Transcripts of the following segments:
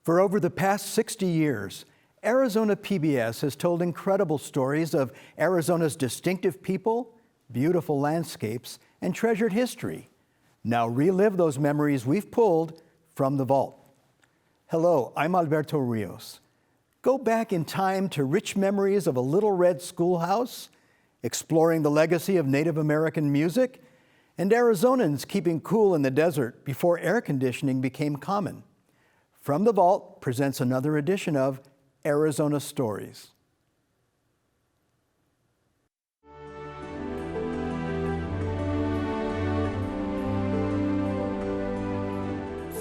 For over the past 60 years, Arizona PBS has told incredible stories of Arizona's distinctive people, beautiful landscapes, and treasured history. Now relive those memories we've pulled from the vault. Hello, I'm Alberto Rios. Go back in time to rich memories of a little red schoolhouse, exploring the legacy of Native American music, and Arizonans keeping cool in the desert before air conditioning became common. From the Vault presents another edition of Arizona Stories.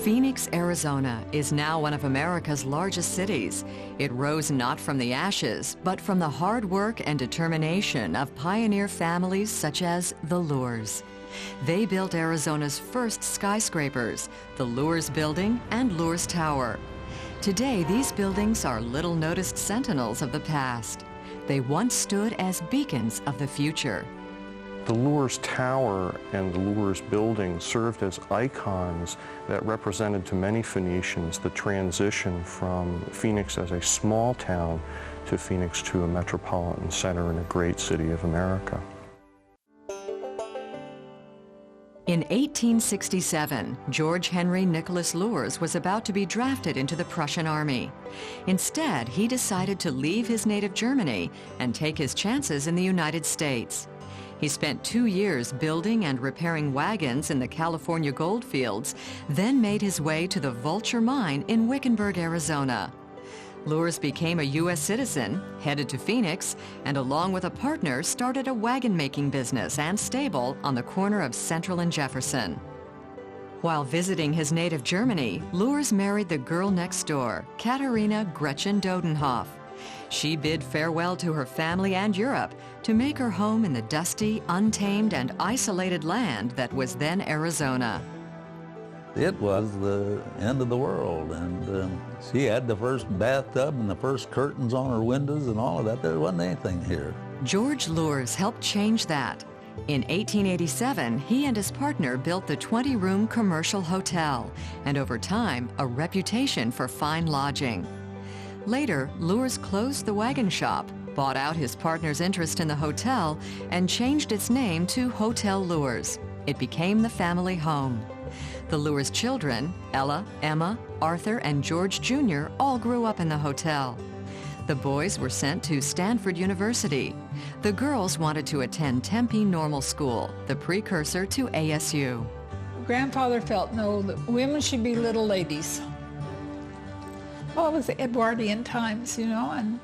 Phoenix, Arizona is now one of America's largest cities. It rose not from the ashes, but from the hard work and determination of pioneer families such as the Luers. They built Arizona's first skyscrapers, the Luers Building and Luers Tower. Today, these buildings are little-noticed sentinels of the past. They once stood as beacons of the future. The Luers Tower and the Luers Building served as icons that represented to many Phoenicians the transition from Phoenix as a small town to Phoenix to a metropolitan center and a great city of America. In 1867, George Henry Nicholas Luers was about to be drafted into the Prussian army. Instead, he decided to leave his native Germany and take his chances in the United States. He spent 2 years building and repairing wagons in the California gold fields, then made his way to the Vulture Mine in Wickenburg, Arizona. Luers became a U.S. citizen, headed to Phoenix, and along with a partner started a wagon-making business and stable on the corner of Central and Jefferson. While visiting his native Germany, Luers married the girl next door, Katharina Gretchen Dodenhoff. She bid farewell to her family and Europe to make her home in the dusty, untamed, and isolated land that was then Arizona. It was the end of the world, and she had the first bathtub and the first curtains on her windows and all of that. There wasn't anything here. George Luers helped change that. In 1887, he and his partner built the 20-room commercial hotel, and over time, a reputation for fine lodging. Later, Luers closed the wagon shop, bought out his partner's interest in the hotel, and changed its name to Hotel Luers. It became the family home. The Luers children, Ella, Emma, Arthur, and George Jr., all grew up in the hotel. The boys were sent to Stanford University. The girls wanted to attend Tempe Normal School, the precursor to ASU. Grandfather felt, no, that women should be little ladies. Well, it was the Edwardian times, you know,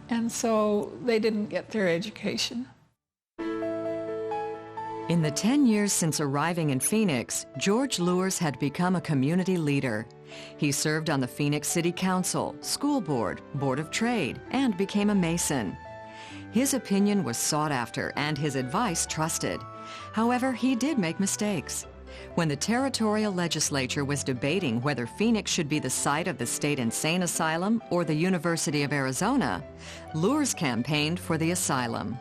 and so they didn't get their education. In the 10 years since arriving in Phoenix, George Luers had become a community leader. He served on the Phoenix City Council, School Board, Board of Trade, and became a Mason. His opinion was sought after and his advice trusted. However, he did make mistakes. When the territorial legislature was debating whether Phoenix should be the site of the state insane asylum or the University of Arizona, Luers campaigned for the asylum.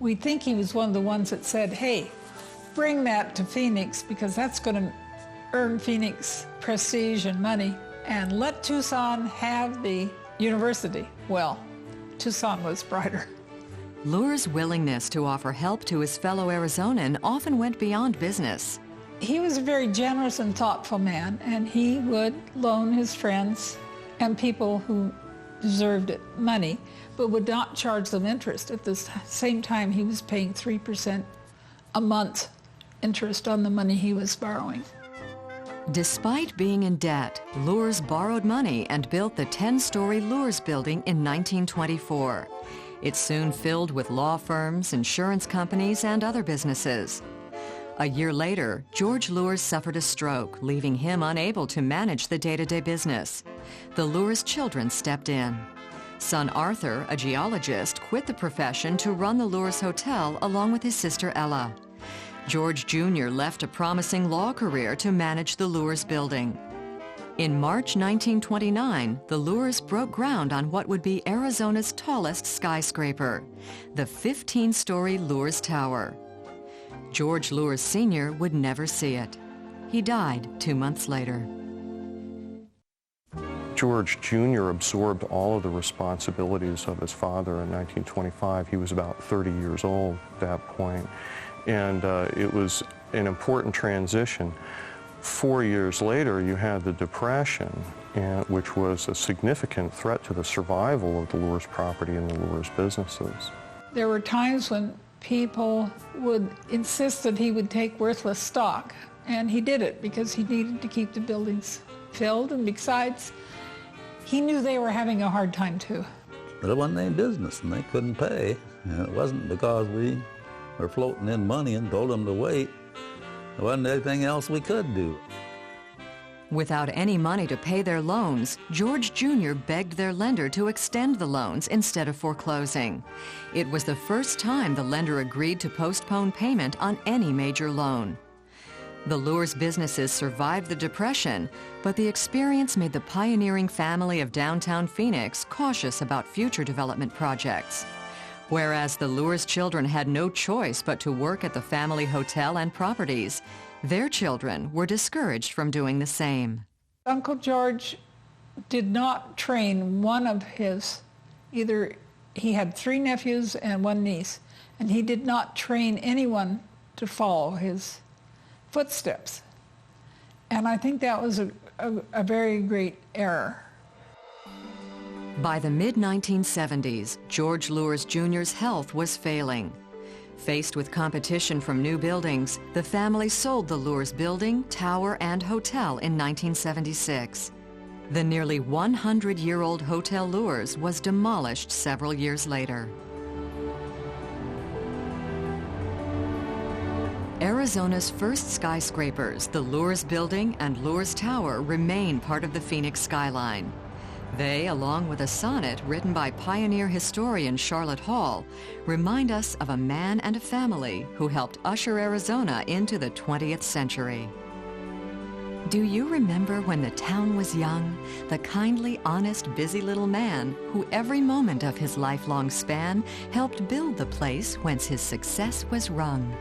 We think he was one of the ones that said, hey, bring that to Phoenix because that's going to earn Phoenix prestige and money, and let Tucson have the university. Well, Tucson was brighter. Luers' willingness to offer help to his fellow Arizonan often went beyond business. He was a very generous and thoughtful man, and he would loan his friends and people who deserved it money, but would not charge them interest. At the same time, he was paying 3% a month interest on the money he was borrowing. Despite being in debt, Luers borrowed money and built the 10-story Luers Building in 1924. It soon filled with law firms, insurance companies, and other businesses. A year later, George Luers suffered a stroke, leaving him unable to manage the day-to-day business. The Luers children stepped in. Son Arthur, a geologist, quit the profession to run the Luers Hotel along with his sister Ella. George Jr. left a promising law career to manage the Luers Building. In March 1929, the Luers broke ground on what would be Arizona's tallest skyscraper, the 15-story Luers Tower. George Luers Sr. would never see it. He died 2 months later. George Jr. absorbed all of the responsibilities of his father in 1925. He was about 30 years old at that point, and it was an important transition. 4 years later, you had the Depression, which was a significant threat to the survival of the Luers property and the Luers businesses. There were times when people would insist that he would take worthless stock, and he did it because he needed to keep the buildings filled, and besides, he knew they were having a hard time too. But it wasn't any business, and they couldn't pay. And it wasn't because we were floating in money and told them to wait. There wasn't anything else we could do. Without any money to pay their loans, George Jr. begged their lender to extend the loans instead of foreclosing. It was the first time the lender agreed to postpone payment on any major loan. The Luers businesses survived the Depression, but the experience made the pioneering family of downtown Phoenix cautious about future development projects. Whereas the Luers children had no choice but to work at the family hotel and properties, their children were discouraged from doing the same. Uncle George did not train one of his, he had 3 nephews and 1 niece, and he did not train anyone to follow his footsteps. And I think that was a very great error. By the mid-1970s, George Luers Jr.'s health was failing. Faced with competition from new buildings, the family sold the Luers building, tower, and hotel in 1976. The nearly 100-year-old Hotel Luers was demolished several years later. Arizona's first skyscrapers, the Luers Building and Luers Tower, remain part of the Phoenix skyline. They, along with a sonnet written by pioneer historian Charlotte Hall, remind us of a man and a family who helped usher Arizona into the 20th century. Do you remember when the town was young, the kindly, honest, busy little man who every moment of his lifelong span helped build the place whence his success was wrung?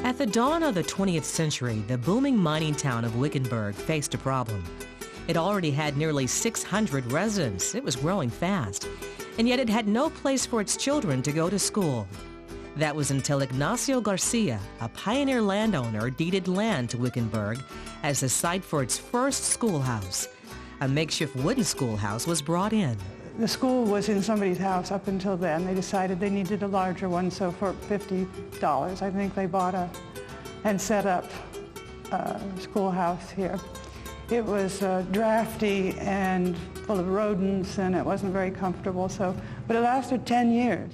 At the dawn of the 20th century, the booming mining town of Wickenburg faced a problem. It already had nearly 600 residents. It was growing fast, and yet it had no place for its children to go to school. That was until Ignacio Garcia, a pioneer landowner, deeded land to Wickenburg as the site for its first schoolhouse. A makeshift wooden schoolhouse was brought in. The school was in somebody's house up until then. They decided they needed a larger one, so for $50, I think they bought and set up a schoolhouse here. It was drafty and full of rodents, and it wasn't very comfortable, but it lasted 10 years.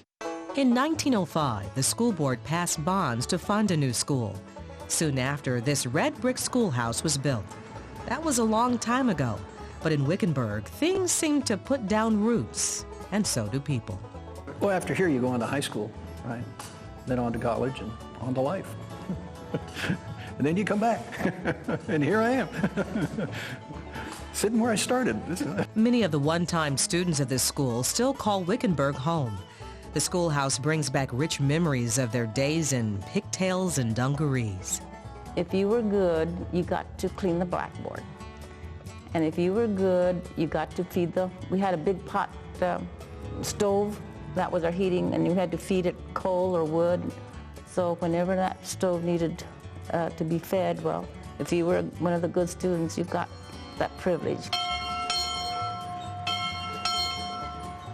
In 1905, the school board passed bonds to fund a new school. Soon after, this red brick schoolhouse was built. That was a long time ago. But in Wickenburg, things seem to put down roots, and so do people. Well, after here, you go on to high school, right? Then on to college and on to life. And then you come back, and here I am, sitting where I started. Many of the one-time students of this school still call Wickenburg home. The schoolhouse brings back rich memories of their days in pigtails and dungarees. If you were good, you got to clean the blackboard. And if you were good, you got to feed we had a big pot stove, that was our heating, and you had to feed it coal or wood. So whenever that stove needed to be fed, well, if you were one of the good students, you got that privilege.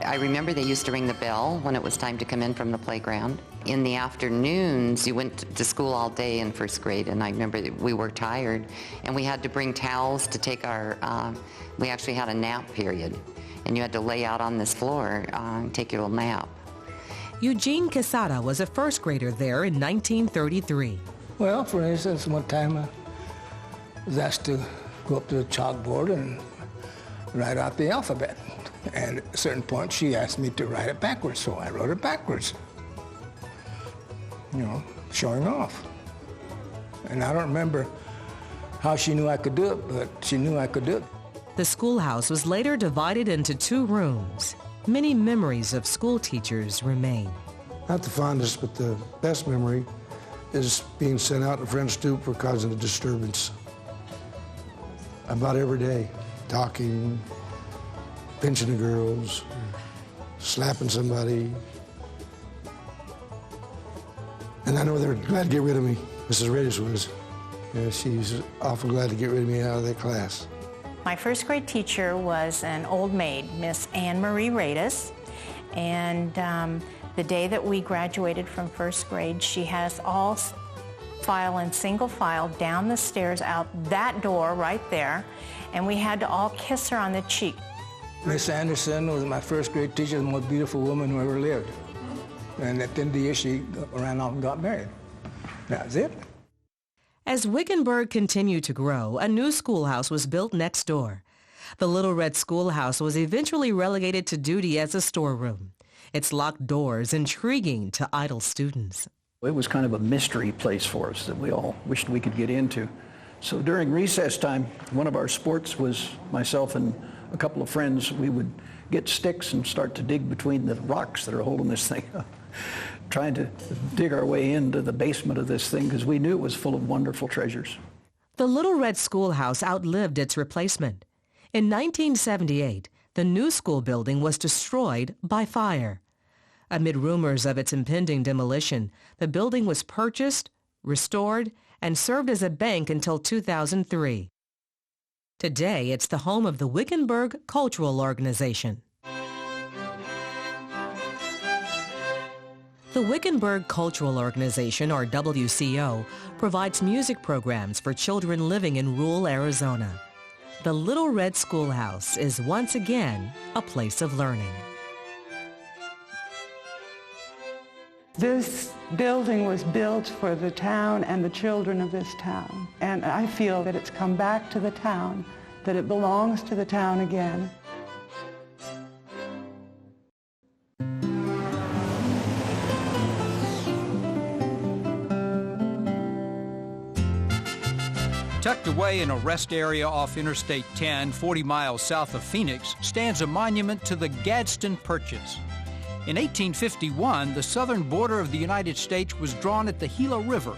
I remember they used to ring the bell when it was time to come in from the playground. In the afternoons, you went to school all day in first grade, and I remember that we were tired, and we had to bring towels to take our, we actually had a nap period, and you had to lay out on this floor and take your little nap. Eugene Quesada was a first grader there in 1933. Well, for instance, one time I was asked to go up to the chalkboard and write out the alphabet. And at a certain point, she asked me to write it backwards, so I wrote it backwards. You know, showing off. And I don't remember how she knew I could do it, but she knew I could do it. The schoolhouse was later divided into 2 rooms. Many memories of school teachers remain. Not the fondest, but the best memory is being sent out to French stoop for causing a disturbance. About every day, talking, pinching the girls, slapping somebody. And I know they were glad to get rid of me. Mrs. Radish was. Yeah, she was awful glad to get rid of me out of that class. My first grade teacher was an old maid, Miss Anne Marie Radis, and the day that we graduated from first grade, she had us all file in single file down the stairs out that door right there, and we had to all kiss her on the cheek. Miss Anderson was my first grade teacher, the most beautiful woman who ever lived. And at the end of the year, she ran off and got married. That was it. As Wickenburg continued to grow, a new schoolhouse was built next door. The Little Red Schoolhouse was eventually relegated to duty as a storeroom, its locked doors intriguing to idle students. It was kind of a mystery place for us that we all wished we could get into. So during recess time, one of our sports was myself and a couple of friends. We would get sticks and start to dig between the rocks that are holding this thing up, trying to dig our way into the basement of this thing because we knew it was full of wonderful treasures. The Little Red Schoolhouse outlived its replacement. In 1978, the new school building was destroyed by fire. Amid rumors of its impending demolition, the building was purchased, restored, and served as a bank until 2003. Today, it's the home of the Wickenburg Cultural Organization. The Wickenburg Cultural Organization, or WCO, provides music programs for children living in rural Arizona. The Little Red Schoolhouse is once again a place of learning. This building was built for the town and the children of this town. And I feel that it's come back to the town, that it belongs to the town again. Tucked away in a rest area off Interstate 10, 40 miles south of Phoenix, stands a monument to the Gadsden Purchase. In 1851, the southern border of the United States was drawn at the Gila River.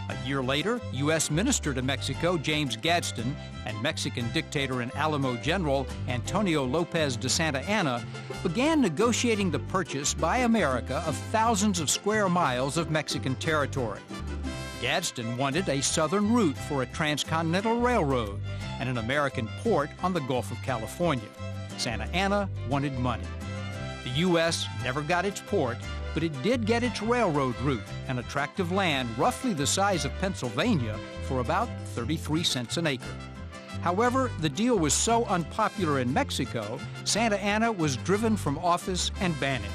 A year later, U.S. Minister to Mexico James Gadsden and Mexican dictator and Alamo General Antonio Lopez de Santa Anna began negotiating the purchase by America of thousands of square miles of Mexican territory. Gadsden wanted a southern route for a transcontinental railroad and an American port on the Gulf of California. Santa Anna wanted money. The U.S. never got its port, but it did get its railroad route, an tract of land roughly the size of Pennsylvania for about 33 cents an acre. However, the deal was so unpopular in Mexico, Santa Anna was driven from office and banished.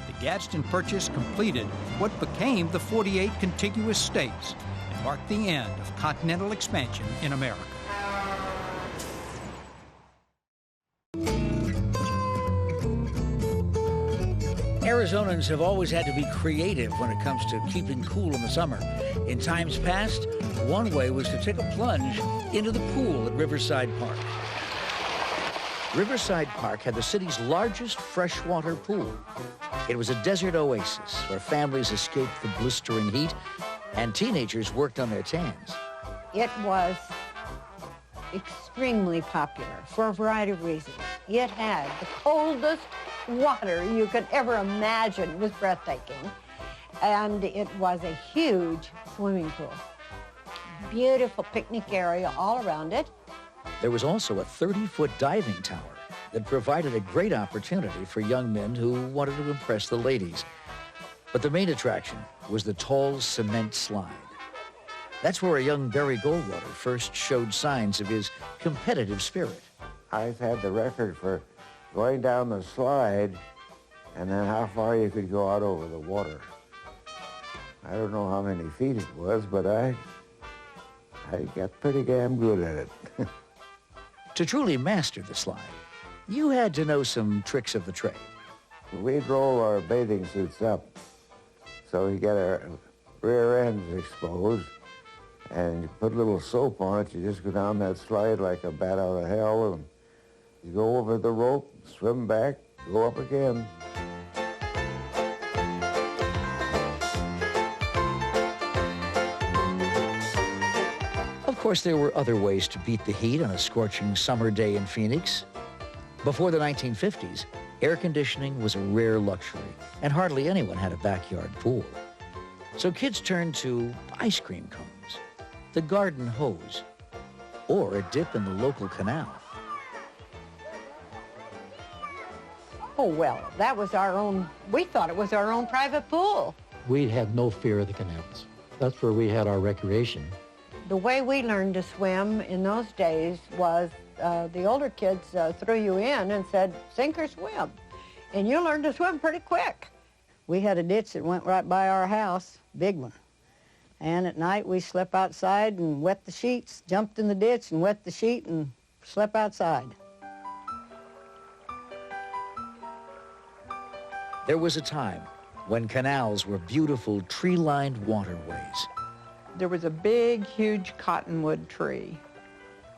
The Gadsden Purchase completed what became the 48 contiguous states and marked the end of continental expansion in America. Arizonans have always had to be creative when it comes to keeping cool in the summer. In times past, one way was to take a plunge into the pool at Riverside Park. Riverside Park had the city's largest freshwater pool. It was a desert oasis where families escaped the blistering heat and teenagers worked on their tans. It was extremely popular for a variety of reasons. It had the coldest water you could ever imagine. It was breathtaking. And it was a huge swimming pool. Beautiful picnic area all around it. There was also a 30-foot diving tower that provided a great opportunity for young men who wanted to impress the ladies. But the main attraction was the tall cement slide. That's where a young Barry Goldwater first showed signs of his competitive spirit. I had the record for going down the slide and then how far you could go out over the water. I don't know how many feet it was, but I got pretty damn good at it. To truly master the slide, you had to know some tricks of the trade. We'd roll our bathing suits up so we get our rear ends exposed, and you put a little soap on it. You just go down that slide like a bat out of hell, and you go over the rope, swim back, go up again. Of course, there were other ways to beat the heat on a scorching summer day in Phoenix. Before the 1950s, air conditioning was a rare luxury, and hardly anyone had a backyard pool. So kids turned to ice cream cones, the garden hose, or a dip in the local canal. Oh, well, that was our own, we thought it was our own private pool. We had no fear of the canals. That's where we had our recreation. The way we learned to swim in those days was the older kids threw you in and said, sink or swim. And you learned to swim pretty quick. We had a ditch that went right by our house, big one. And at night we slept outside and wet the sheets, jumped in the ditch and wet the sheet and slept outside. There was a time when canals were beautiful tree-lined waterways. There was a big, huge cottonwood tree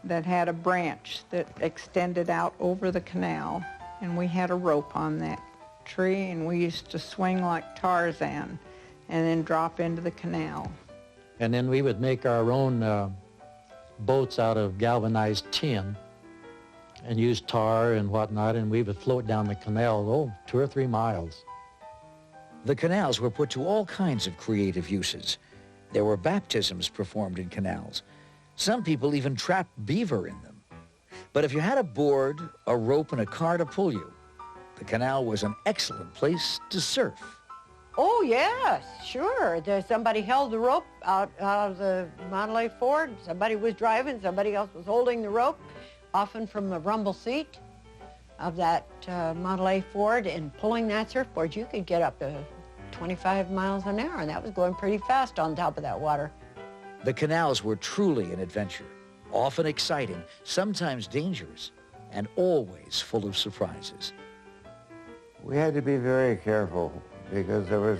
that had a branch that extended out over the canal, and we had a rope on that tree, and we used to swing like Tarzan and then drop into the canal. And then we would make our own boats out of galvanized tin and use tar and whatnot, and we would float down the canal, 2 or 3 miles. The canals were put to all kinds of creative uses. There were baptisms performed in canals. Some people even trapped beaver in them. But if you had a board, a rope, and a car to pull you, the canal was an excellent place to surf. Oh, yes, sure. Somebody held the rope out of the Model A Ford. Somebody was driving, somebody else was holding the rope, often from the rumble seat of that Model A Ford, and pulling that surfboard. You could get up to 25 miles an hour, and that was going pretty fast on top of that water. The canals were truly an adventure, often exciting, sometimes dangerous, and always full of surprises. We had to be very careful because there was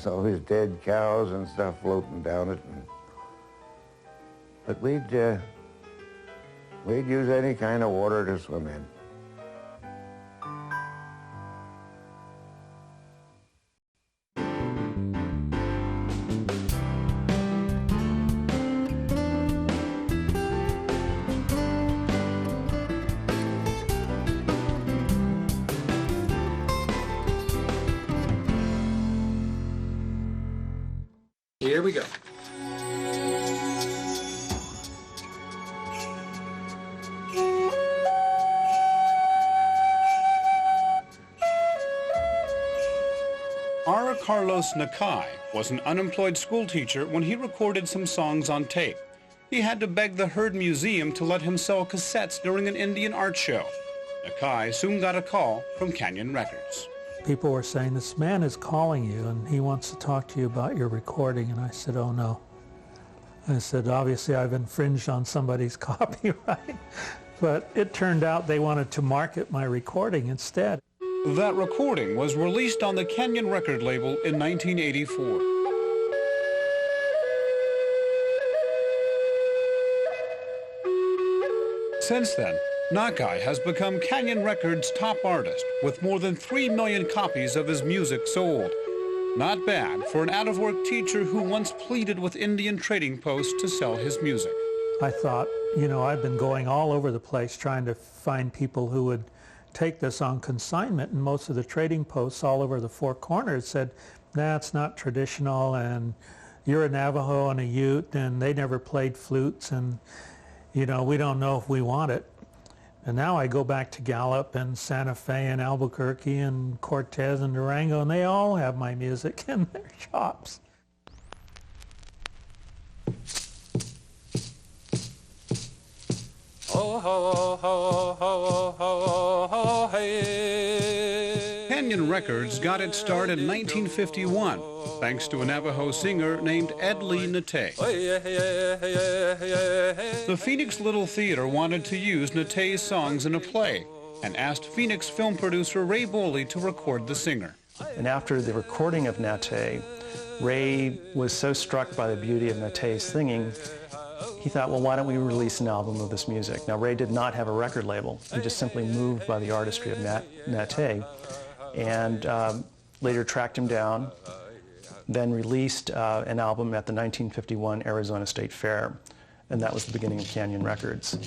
always dead cows and stuff floating down it. But we'd use any kind of water to swim in. Here we go. Ara Carlos Nakai was an unemployed schoolteacher when he recorded some songs on tape. He had to beg the Heard Museum to let him sell cassettes during an Indian art show. Nakai soon got a call from Canyon Records. People were saying, this man is calling you and he wants to talk to you about your recording. And I said, oh no. I said, obviously I've infringed on somebody's copyright. But it turned out they wanted to market my recording instead. That recording was released on the Canyon record label in 1984. Since then, Nakai has become Canyon Records' top artist with more than 3 million copies of his music sold. Not bad for an out-of-work teacher who once pleaded with Indian trading posts to sell his music. I thought, you know, I've been going all over the place trying to find people who would take this on consignment, and most of the trading posts all over the Four Corners said, nah, it's not traditional, and you're a Navajo and a Ute, and they never played flutes, and, you know, we don't know if we want it. And now I go back to Gallup and Santa Fe and Albuquerque and Cortez and Durango, and they all have my music in their shops. Canyon Records got its start in 1951, thanks to a Navajo singer named Ed Lee Natteh. The Phoenix Little Theater wanted to use Natteh's songs in a play and asked Phoenix film producer Ray Boley to record the singer. And after the recording of Natteh, Ray was so struck by the beauty of Natteh's singing, he thought, well, why don't we release an album of this music? Now, Ray did not have a record label. He just simply moved by the artistry of Natteh, and later tracked him down, then released an album at the 1951 Arizona State Fair, and that was the beginning of Canyon Records.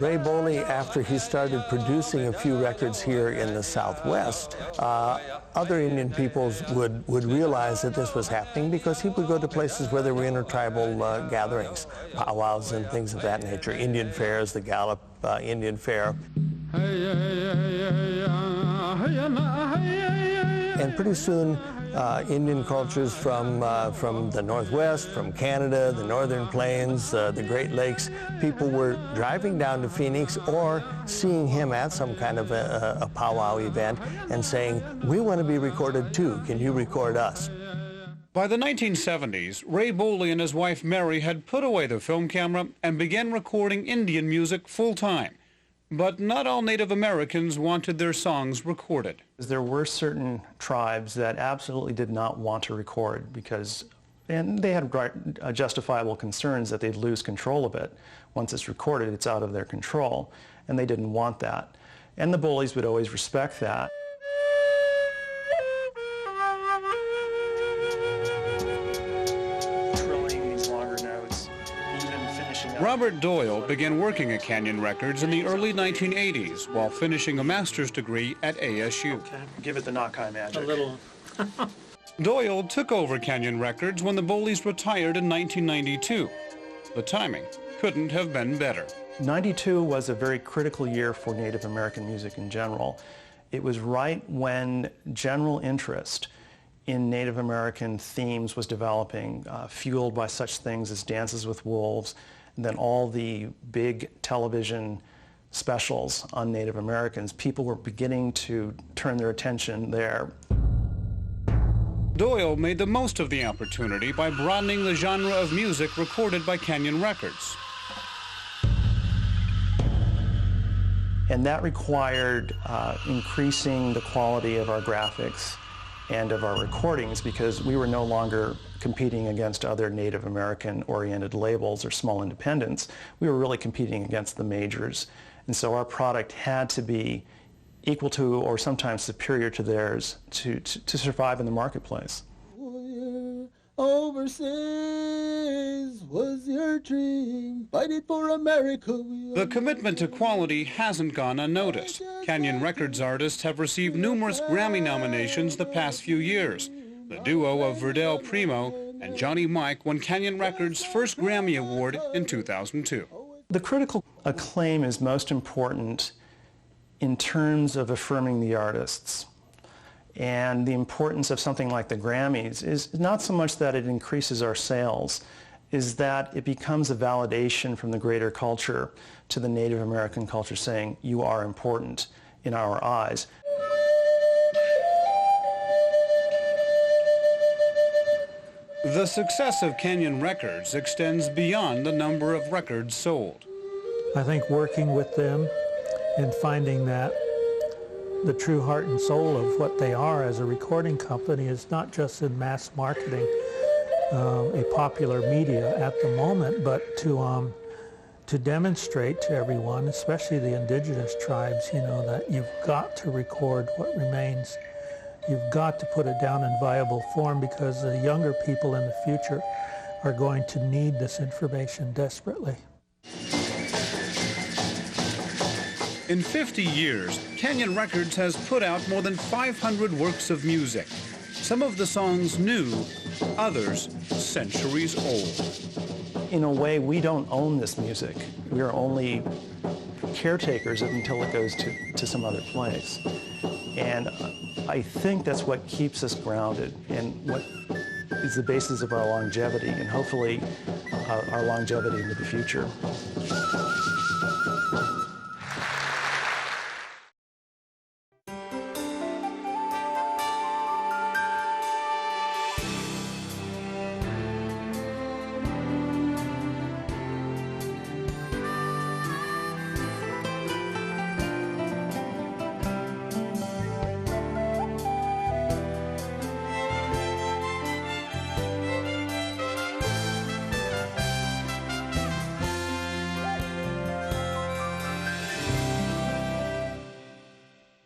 Ray Boley, after he started producing a few records here in the Southwest, other Indian peoples would realize that this was happening because he would go to places where there were intertribal gatherings, powwows and things of that nature, Indian fairs, the Gallup Indian Fair. And pretty soon, Indian cultures from the Northwest, from Canada, the Northern Plains, the Great Lakes, people were driving down to Phoenix or seeing him at some kind of a powwow event and saying, we want to be recorded too, can you record us? By the 1970s, Ray Boley and his wife Mary had put away the film camera and began recording Indian music full-time. But not all Native Americans wanted their songs recorded. There were certain tribes that absolutely did not want to record because, and they had justifiable concerns that they'd lose control of it. Once it's recorded, it's out of their control, and they didn't want that. And the Boleys would always respect that. Robert Doyle began working at Canyon Records in the early 1980s while finishing a master's degree at ASU. Okay. Give it the Nakai magic. A little. Doyle took over Canyon Records when the Boleys retired in 1992. The timing couldn't have been better. 92 was a very critical year for Native American music in general. It was right when general interest in Native American themes was developing, fueled by such things as Dances with Wolves, and then all the big television specials on Native Americans. People were beginning to turn their attention there. Doyle made the most of the opportunity by broadening the genre of music recorded by Canyon Records. And that required increasing the quality of our graphics and of our recordings because we were no longer competing against other Native American-oriented labels or small independents. We were really competing against the majors. And so our product had to be equal to or sometimes superior to theirs to survive in the marketplace. Overseas was your dream, fighting for America. The commitment to quality hasn't gone unnoticed. Canyon Records artists have received numerous Grammy nominations the past few years. The duo of Verdell Primo and Johnny Mike won Canyon Records' first Grammy Award in 2002. The critical acclaim is most important in terms of affirming the artists. And the importance of something like the Grammys is not so much that it increases our sales, is that it becomes a validation from the greater culture to the Native American culture saying, you are important in our eyes. The success of Canyon Records extends beyond the number of records sold. I think working with them and finding that the true heart and soul of what they are as a recording company is not just in mass marketing, a popular media at the moment, but to demonstrate to everyone, especially the indigenous tribes, you know, that you've got to record what remains. You've got to put it down in viable form because the younger people in the future are going to need this information desperately. In 50 years, Canyon Records has put out more than 500 works of music. Some of the songs new, others centuries old. in a way, we don't own this music. We are only caretakers until it goes to some other place. And I think that's what keeps us grounded and what is the basis of our longevity and hopefully our longevity into the future.